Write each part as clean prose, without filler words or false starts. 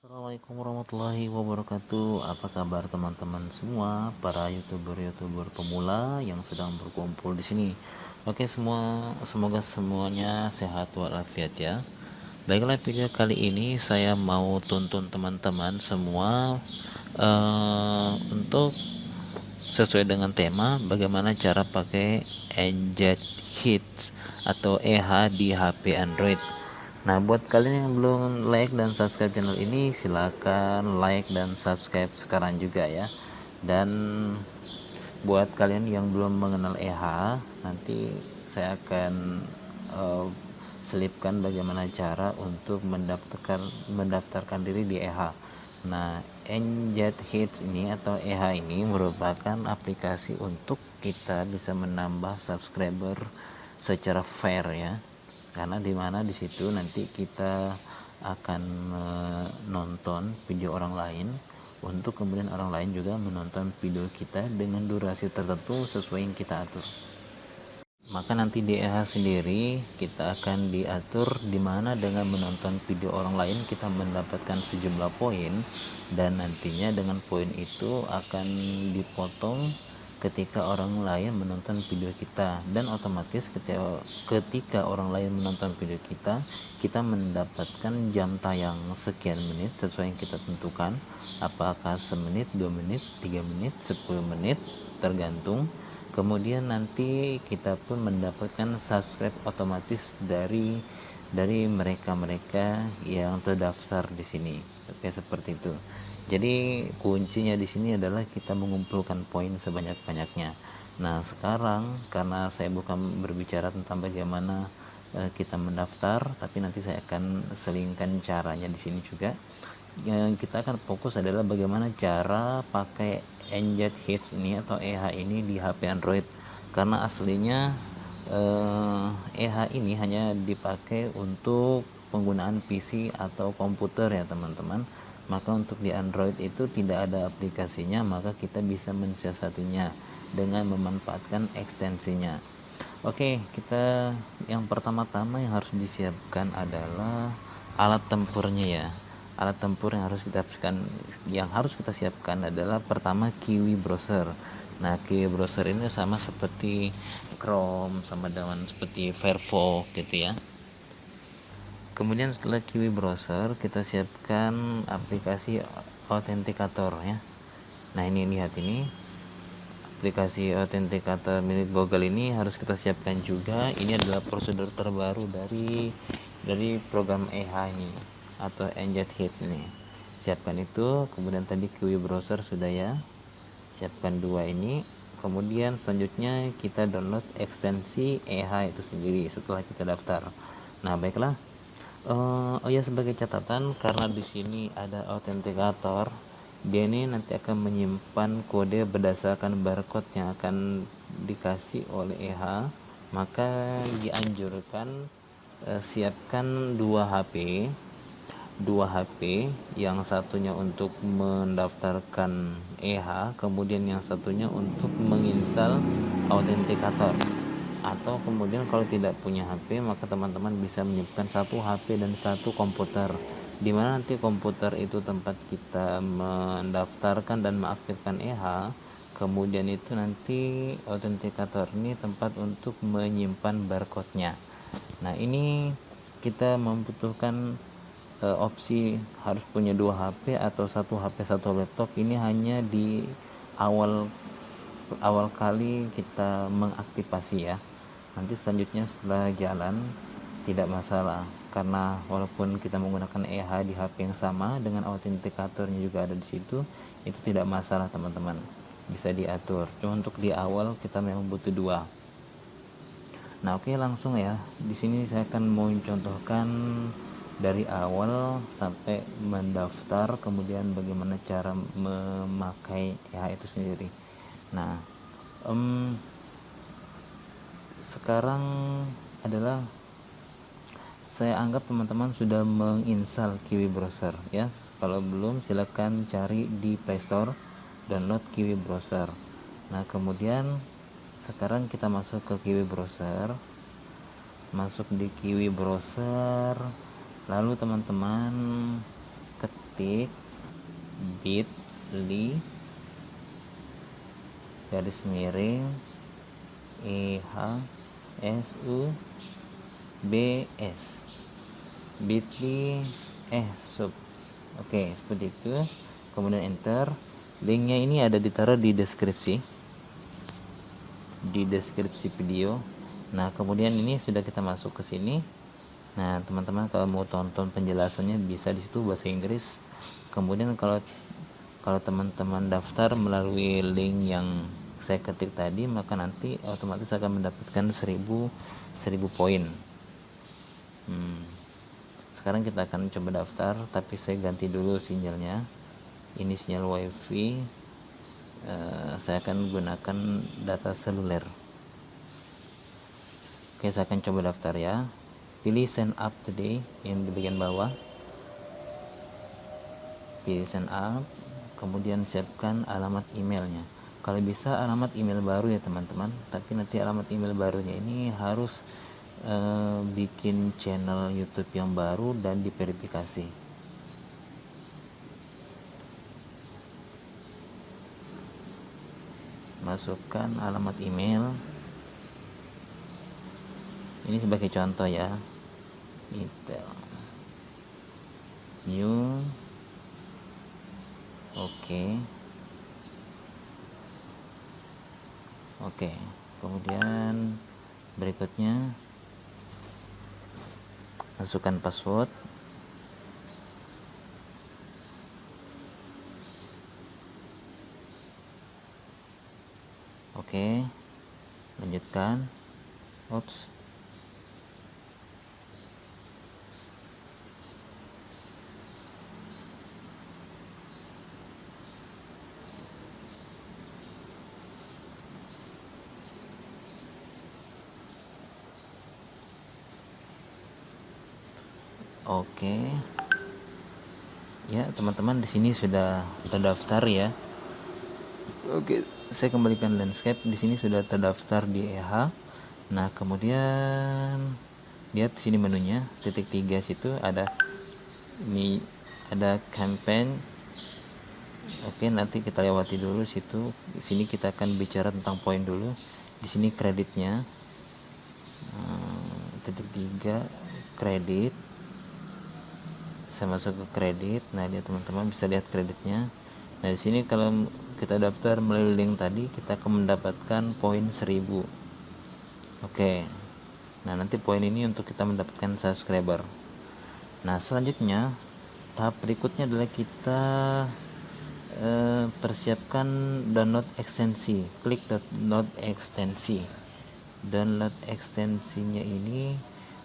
Assalamualaikum warahmatullahi wabarakatuh. Apa kabar teman-teman semua, para youtuber pemula yang sedang berkumpul di sini? Oke semua, semoga semuanya sehat walafiat ya. Baiklah, video kali ini saya mau tuntun teman-teman semua untuk sesuai dengan tema bagaimana cara pakai Android Hits atau EH di HP Android. Nah, buat kalian yang belum like dan subscribe channel ini, silakan like dan subscribe sekarang juga ya. Dan buat kalian yang belum mengenal EH, nanti saya akan uh, selipkan bagaimana cara untuk mendaftarkan diri di EH. Nah, NZ Hits ini atau EH ini merupakan aplikasi untuk kita bisa menambah subscriber secara fair ya, karena dimana di situ nanti kita akan menonton video orang lain, untuk kemudian orang lain juga menonton video kita dengan durasi tertentu sesuai yang kita atur. Maka nanti di EH sendiri kita akan diatur dimana dengan menonton video orang lain kita mendapatkan sejumlah poin, dan nantinya dengan poin itu akan dipotong ketika orang lain menonton video kita, dan otomatis ketika orang lain menonton video kita, kita mendapatkan jam tayang sekian menit sesuai yang kita tentukan, apakah semenit, 2 menit, 3 menit, 10 menit, tergantung. Kemudian nanti kita pun mendapatkan subscribe otomatis dari mereka-mereka yang terdaftar di sini. Oke, seperti itu. Jadi kuncinya di sini adalah kita mengumpulkan poin sebanyak-banyaknya. Nah, sekarang karena saya bukan berbicara tentang bagaimana kita mendaftar, tapi nanti saya akan selingkan caranya di sini juga. Yang kita akan fokus adalah bagaimana cara pakai NZ Hits ini atau EH ini di HP Android, karena aslinya EH ini hanya dipakai untuk penggunaan PC atau komputer ya teman-teman. Maka untuk di Android itu tidak ada aplikasinya, maka kita bisa mensiasatinya dengan memanfaatkan ekstensinya. Oke, kita yang pertama-tama yang harus disiapkan adalah alat tempurnya ya. Alat tempur yang harus kita siapkan adalah pertama Kiwi Browser. Nah, Kiwi Browser ini sama seperti Chrome, sama dengan seperti Firefox gitu ya. Kemudian setelah Kiwi Browser, kita siapkan aplikasi Authenticator ya. Nah, ini lihat ini aplikasi Authenticator milik Google ini harus kita siapkan juga. Ini adalah prosedur terbaru dari program EH ini atau NZ Hits ini. Siapkan itu. Kemudian tadi Kiwi Browser sudah ya, siapkan dua ini. Kemudian selanjutnya kita download ekstensi EH itu sendiri setelah kita daftar. Nah, baiklah. Oh ya, sebagai catatan, karena di sini ada Authenticator, dia ini nanti akan menyimpan kode berdasarkan barcode yang akan dikasih oleh EH. Maka dianjurkan siapkan dua HP, yang satunya untuk mendaftarkan EH, kemudian yang satunya untuk menginstal Authenticator. Atau kemudian kalau tidak punya HP, maka teman-teman bisa menyimpan satu HP dan satu komputer, dimana nanti komputer itu tempat kita mendaftarkan dan mengaktifkan EH, kemudian itu nanti Authenticator ini tempat untuk menyimpan barcode-nya. Nah, ini kita membutuhkan opsi harus punya dua HP atau satu HP satu laptop. Ini hanya di awal kali kita mengaktifasi ya. Nanti selanjutnya setelah jalan tidak masalah, karena walaupun kita menggunakan EH di HP yang sama dengan autentikatornya juga ada di situ, itu tidak masalah teman-teman, bisa diatur. Cuma untuk di awal kita memang butuh dua. Nah, oke, langsung ya. Di sini saya akan mau contohkan dari awal sampai mendaftar, kemudian bagaimana cara memakai EH itu sendiri. Nah, sekarang adalah saya anggap teman-teman sudah menginstal Kiwi Browser ya. Kalau belum, silakan cari di Play Store, download Kiwi Browser. Nah, kemudian sekarang kita masuk ke Kiwi Browser. Masuk di Kiwi Browser, lalu teman-teman titik bit.ly garis miring EHSUBS bit.ly sub. Oke, seperti itu. Kemudian enter. Linknya ini ada ditaruh di deskripsi video. Nah, kemudian ini sudah kita masuk ke sini. Nah, teman-teman kalau mau tonton penjelasannya bisa di situ bahasa Inggris. Kemudian kalau teman-teman daftar melalui link yang saya ketik tadi, maka nanti otomatis akan mendapatkan 1000 poin. Sekarang kita akan coba daftar, tapi saya ganti dulu sinyalnya. Ini sinyal wifi. Saya akan gunakan data seluler. Oke, saya akan coba daftar ya. Pilih sign up today yang di bagian bawah. Pilih sign up, kemudian siapkan alamat emailnya. Kalau bisa alamat email baru ya teman-teman, tapi nanti alamat email barunya ini harus bikin channel YouTube yang baru dan diverifikasi. Masukkan alamat email. Ini sebagai contoh ya. Intel new. Oke. Kemudian berikutnya masukkan password. Oke, lanjutkan. Oops. Oke. Ya, teman-teman di sini sudah terdaftar ya. Oke, saya kembalikan landscape. Di sini sudah terdaftar di EH. Nah, kemudian lihat sini menunya, titik 3 situ ada ini, ada campaign. Oke, nanti kita lewati dulu situ. Di sini kita akan bicara tentang poin dulu. Di sini kreditnya. Titik 3 kredit. Saya masuk ke kredit. Nah, lihat teman-teman bisa lihat kreditnya. Nah, di sini kalau kita daftar melalui link tadi, kita akan mendapatkan poin 1000. Oke. Nah, nanti poin ini untuk kita mendapatkan subscriber. Nah, selanjutnya tahap berikutnya adalah kita persiapkan download ekstensi. Klik download ekstensi. Download ekstensinya ini,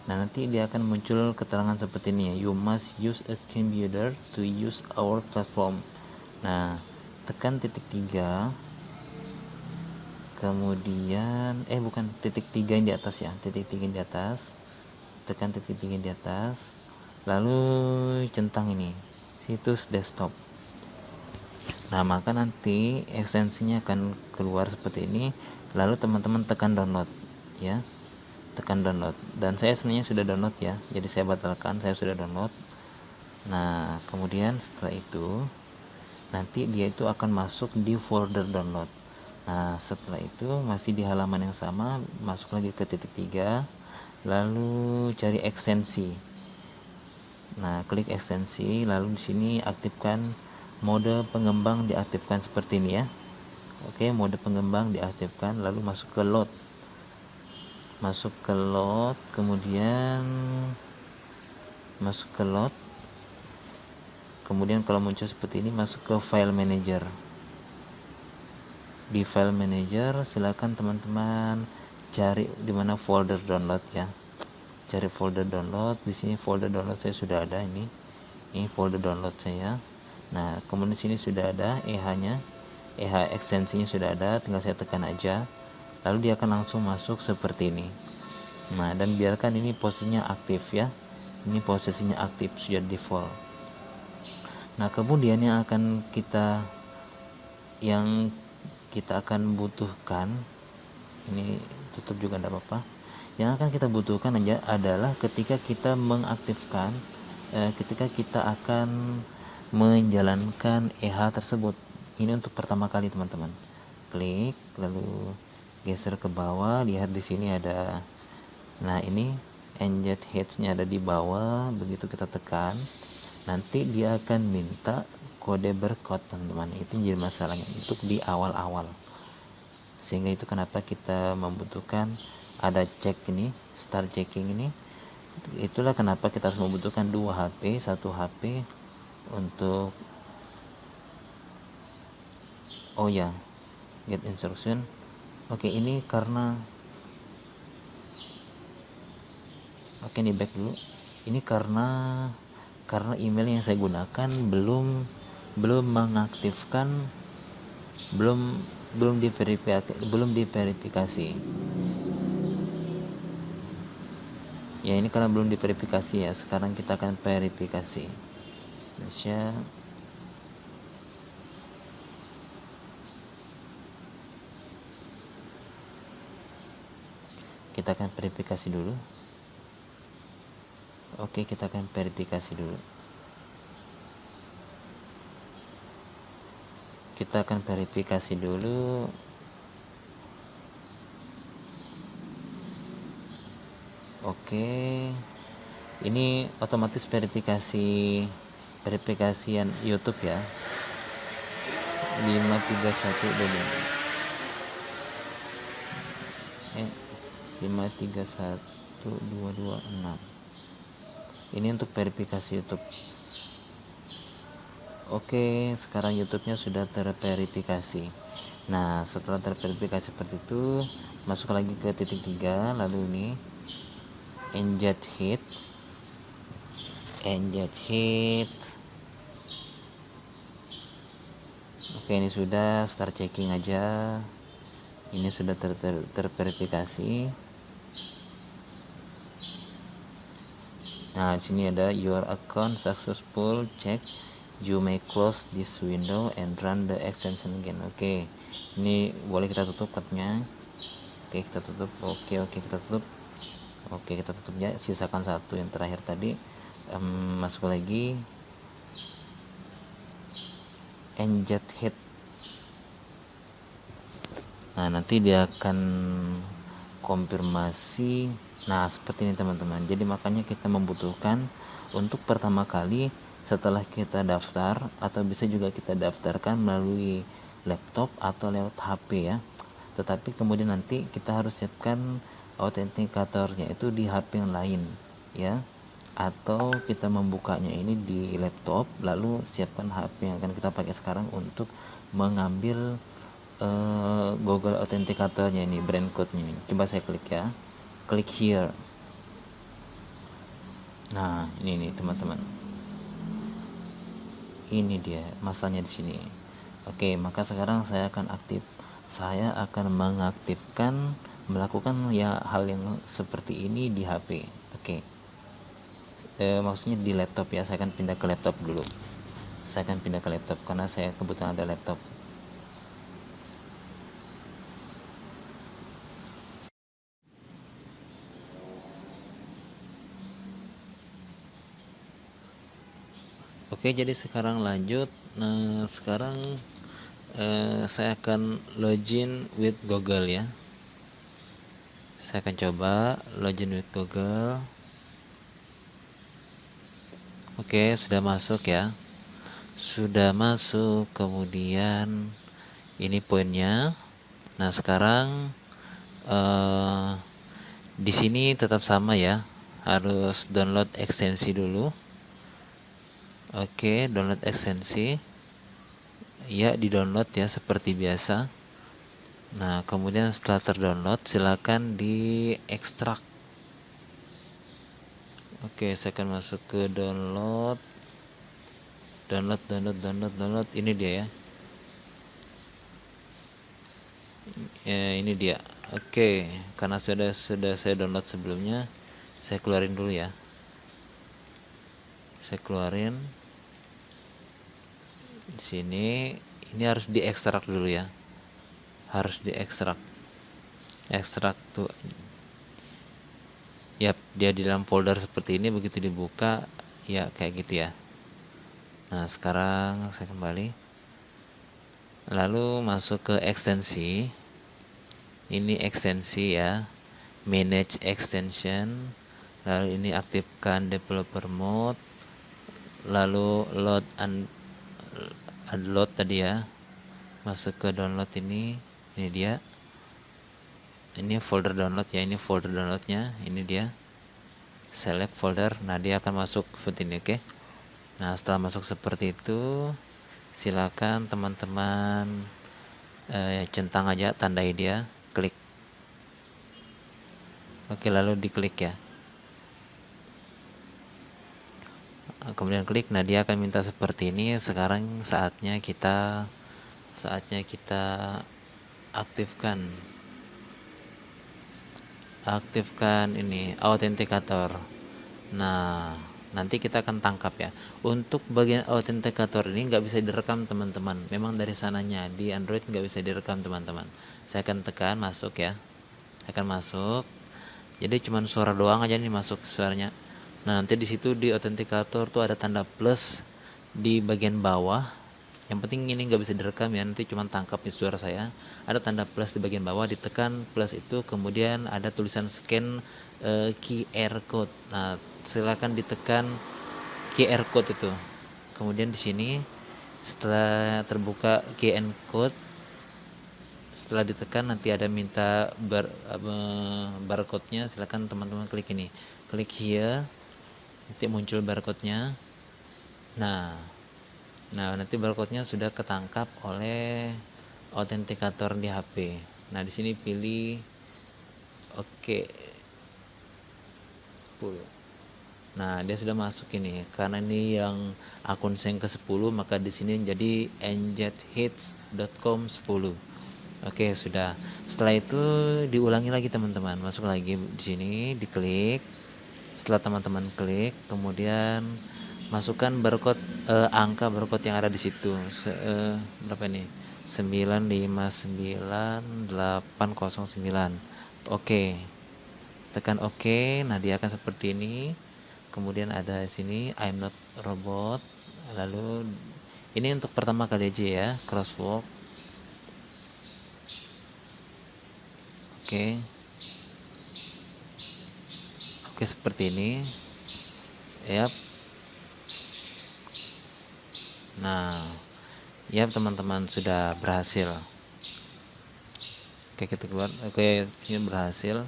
nah nanti dia akan muncul keterangan seperti ini ya. You must use a computer to use our platform. Nah, tekan titik 3, kemudian bukan titik 3 yang di atas ya, titik 3 yang di atas, tekan titik 3 yang di atas, lalu centang ini situs desktop. Nah, maka nanti ekstensinya akan keluar seperti ini, lalu teman-teman tekan download ya, tekan download. Dan saya sebenarnya sudah download ya, jadi saya batalkan, saya sudah download. Nah, kemudian setelah itu nanti dia itu akan masuk di folder download. Nah, setelah itu masih di halaman yang sama, masuk lagi ke titik 3, lalu cari ekstensi. Nah, klik ekstensi, lalu di sini aktifkan mode pengembang, diaktifkan seperti ini ya. Oke, mode pengembang diaktifkan, lalu masuk ke load. Kemudian masuk ke load. Kemudian kalau muncul seperti ini, masuk ke file manager. Di file manager silakan teman-teman cari di mana folder download ya. Cari folder download. Di sini folder download saya sudah ada ini. Ini folder download saya. Nah, kemudian di sini sudah ada EH-nya. EH ekstensinya sudah ada, tinggal saya tekan aja. Lalu dia akan langsung masuk seperti ini. Nah, dan biarkan ini posisinya aktif ya. Ini posisinya aktif, sudah default. Nah, kemudian yang kita akan butuhkan, ini tutup juga tidak apa-apa. Yang akan kita butuhkan adalah ketika kita mengaktifkan, ketika kita akan menjalankan EH tersebut. Ini untuk pertama kali teman-teman. Klik lalu geser ke bawah, lihat di sini ada, nah ini engage heads-nya ada di bawah. Begitu kita tekan, nanti dia akan minta kode barcode teman-teman. Itu jadi masalahnya untuk di awal-awal, sehingga itu kenapa kita membutuhkan ada cek ini, start checking ini. Itulah kenapa kita harus membutuhkan 2 HP, 1 HP untuk, oh ya, get instruction. Oke, ini karena, oke, ini back dulu. Ini karena email yang saya gunakan belum mengaktifkan, belum diverifikasi. Ya, ini karena belum diverifikasi ya. Sekarang kita akan verifikasi. Indonesia. Kita akan verifikasi dulu. Oke, kita akan verifikasi dulu. Kita akan verifikasi dulu. Oke, ini otomatis verifikasian YouTube ya. 531226. Ini untuk verifikasi YouTube. Oke, sekarang YouTube-nya sudah terverifikasi. Nah, setelah terverifikasi seperti itu, masuk lagi ke titik 3, lalu ini engage hit. Oke, ini sudah, start checking aja. Ini sudah terverifikasi. Nah, di sini ada your account successful, check, you may close this window and run the extension again. Oke, ini boleh kita tutup katanya. Oke, kita tutup. Oke, kita tutup. Oke, kita tutup ya. Sisakan satu yang terakhir tadi. Masuk lagi engage hit. Nah, nanti dia akan konfirmasi. Nah, seperti ini teman-teman. Jadi makanya kita membutuhkan untuk pertama kali setelah kita daftar, atau bisa juga kita daftarkan melalui laptop atau lewat HP ya. Tetapi kemudian nanti kita harus siapkan autentikatornya itu di HP yang lain ya. Atau kita membukanya ini di laptop, lalu siapkan HP yang akan kita pakai sekarang untuk mengambil Google Authenticator-nya ini, brand code-nya. Coba saya klik ya. Klik here. Nah, ini teman-teman. Ini dia masalahnya di sini. Oke, maka sekarang saya akan mengaktifkan, melakukan ya hal yang seperti ini di HP. Oke. Maksudnya di laptop ya. Saya akan pindah ke laptop dulu. Karena saya kebetulan ada laptop. Oke, jadi sekarang lanjut. Nah, sekarang saya akan login with Google ya. Saya akan coba login with Google. Oke, sudah masuk ya. Sudah masuk, kemudian ini poinnya. Nah, sekarang di sini tetap sama ya. Harus download ekstensi dulu. Oke, download ekstensi. Ya, di-download ya seperti biasa. Nah, kemudian setelah terdownload silakan diekstrak. Oke, saya akan masuk ke download. Ini dia ya. Ini dia. Oke, karena sudah saya download sebelumnya, saya keluarin dulu ya. Saya keluarin. Di sini ini harus diekstrak dulu ya. Harus diekstrak. Ekstrak tuh. Yap, dia di dalam folder seperti ini. Begitu dibuka ya kayak gitu ya. Nah, sekarang saya kembali. Lalu masuk ke ekstensi. Ini ekstensi ya. Manage extension. Lalu ini aktifkan developer mode. Lalu load unload tadi ya. Masuk ke download ini dia. Ini folder download ya, ini folder downloadnya, ini dia. Select folder, nah dia akan masuk seperti ini, oke. Nah, setelah masuk seperti itu, silakan teman-teman centang aja, tandai dia, klik. Oke, lalu diklik ya. Kemudian klik, nah dia akan minta seperti ini. Sekarang saatnya kita aktifkan ini autentikator. Nah, nanti kita akan tangkap ya. Untuk bagian autentikator ini nggak bisa direkam teman-teman. Memang dari sananya di Android nggak bisa direkam teman-teman. Saya akan tekan masuk ya. Akan masuk. Jadi cuman suara doang aja nih masuk suaranya. Nah, nanti di situ di autentikator tuh ada tanda plus di bagian bawah. Yang penting ini nggak bisa direkam ya, nanti cuma tangkap di suara saya. Ada tanda plus di bagian bawah, ditekan plus itu, kemudian ada tulisan scan QR code. Nah, silakan ditekan QR code itu. Kemudian di sini setelah terbuka QR code, setelah ditekan nanti ada minta barcode-nya, silakan teman-teman klik ini. Klik here. Nanti muncul barcode-nya. Nah, nanti barcode-nya sudah ketangkap oleh autentikator di HP. Nah, di sini pilih oke. Nah, dia sudah masuk ini. Karena ini yang akun saya ke-10, maka di sini jadi nzhits.com 10. Oke, sudah. Setelah itu diulangi lagi teman-teman. Masuk lagi di sini, diklik. Setelah teman-teman klik, kemudian masukkan barcode angka barcode yang ada di situ. Berapa ini? 959809. Oke. Tekan oke. Nah, dia akan seperti ini. Kemudian ada sini I'm not robot. Lalu ini untuk pertama kali aja ya, crosswalk. Oke. Oke, seperti ini. Yap. Nah, ya teman-teman sudah berhasil. Oke, kita keluar. Oke, ini berhasil.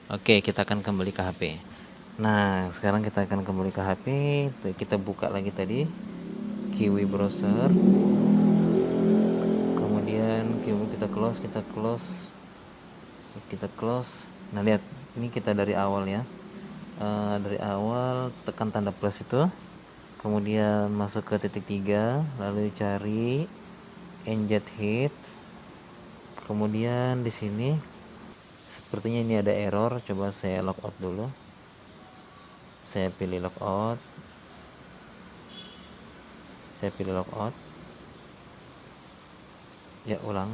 Oke, kita akan kembali ke HP. Nah, sekarang kita akan kembali ke HP. Kita buka lagi tadi Kiwi browser. Kemudian Kiwi kita close. Nah, lihat ini kita dari awal ya. Dari awal tekan tanda plus itu. Kemudian masuk ke titik 3, lalu cari nzhits. Kemudian di sini sepertinya ini ada error, coba saya logout dulu. Saya pilih logout. Ya, ulang.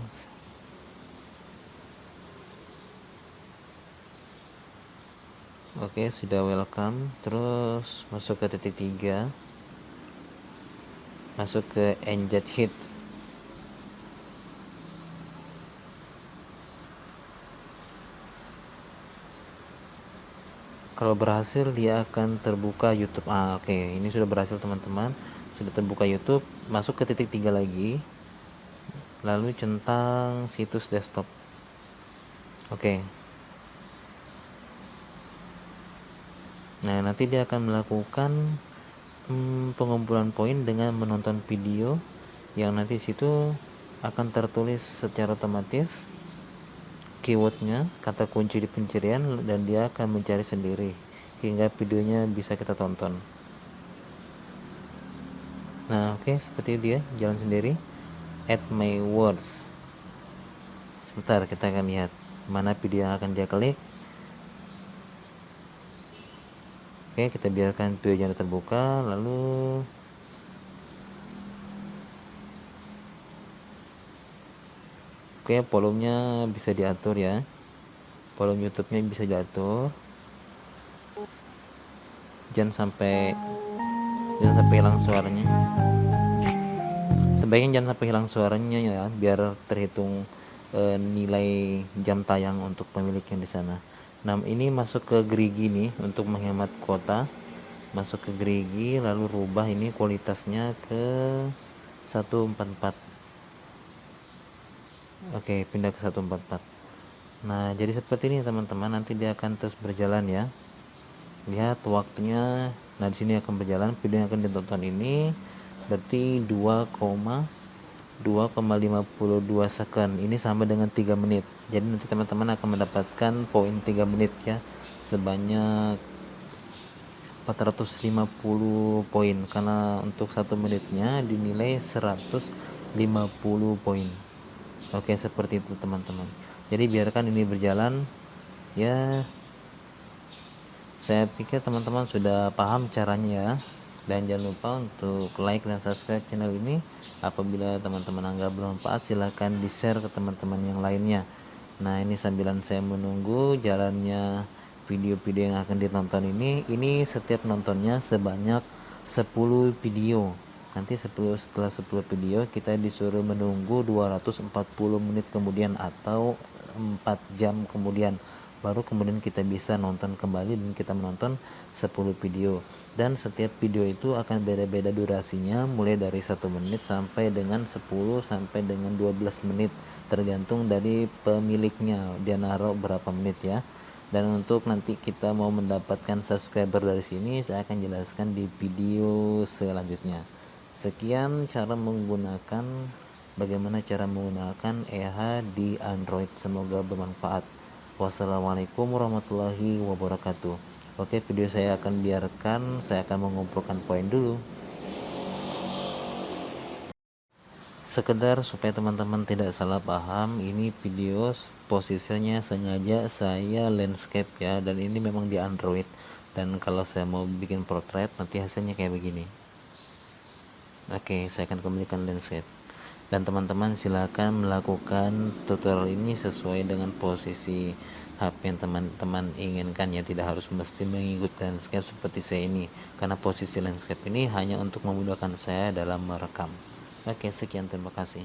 Oke, sudah welcome. Terus masuk ke titik 3. Masuk ke nzhits. Kalau berhasil dia akan terbuka YouTube. Oke, ini sudah berhasil teman-teman. Sudah terbuka YouTube. Masuk ke titik 3 lagi. Lalu centang situs desktop. Oke. Nah, nanti dia akan melakukan pengumpulan poin dengan menonton video yang nanti situ akan tertulis secara otomatis keywordnya, kata kunci di pencarian, dan dia akan mencari sendiri hingga videonya bisa kita tonton. Nah, oke, seperti dia jalan sendiri. Add my words. Sebentar, kita akan lihat mana video yang akan dia klik. Oke, kita biarkan videonya terbuka. Lalu oke, volumenya bisa diatur ya. Volume YouTube-nya bisa diatur. jangan sampai hilang suaranya. Sebaiknya jangan sampai hilang suaranya ya, biar terhitung nilai jam tayang untuk pemiliknya di sana. Nah, ini masuk ke gerigi nih untuk menghemat kuota. Masuk ke gerigi, lalu rubah ini kualitasnya ke 144. Oke, pindah ke 144. Nah, jadi seperti ini teman-teman, nanti dia akan terus berjalan ya. Lihat waktunya. Nah, di sini akan berjalan, video yang akan ditonton ini berarti 2,52 second. Ini sama dengan 3 menit. Jadi nanti teman-teman akan mendapatkan poin 3 menit ya, sebanyak 450 poin, karena untuk 1 menitnya dinilai 150 poin. Oke, seperti itu teman-teman. Jadi biarkan ini berjalan ya. Saya pikir teman-teman sudah paham caranya ya. Dan jangan lupa untuk like dan subscribe channel ini. Apabila teman-teman anggap bermanfaat, silahkan di share ke teman-teman yang lainnya. Nah, ini sambilan saya menunggu jalannya video-video yang akan ditonton ini setiap nontonnya sebanyak 10 video. Nanti setelah 10 video kita disuruh menunggu 240 menit kemudian atau 4 jam kemudian, baru kemudian kita bisa nonton kembali dan kita menonton 10 video. Dan setiap video itu akan beda-beda durasinya, mulai dari 1 menit sampai dengan 10 sampai dengan 12 menit, tergantung dari pemiliknya dia naruh berapa menit ya. Dan untuk nanti kita mau mendapatkan subscriber dari sini, saya akan jelaskan di video selanjutnya. Sekian bagaimana cara menggunakan EH di Android. Semoga bermanfaat. Wassalamualaikum warahmatullahi wabarakatuh. Oke, video saya akan mengumpulkan poin dulu. Sekedar supaya teman-teman tidak salah paham, ini video posisinya sengaja saya landscape ya, dan ini memang di Android. Dan kalau saya mau bikin portrait, nanti hasilnya kayak begini. Oke, saya akan kembalikan landscape. Dan teman-teman silakan melakukan tutorial ini sesuai dengan posisi HP yang teman-teman inginkan ya, tidak harus mesti mengikuti landscape seperti saya ini, karena posisi landscape ini hanya untuk memudahkan saya dalam merekam. Oke, sekian, terima kasih.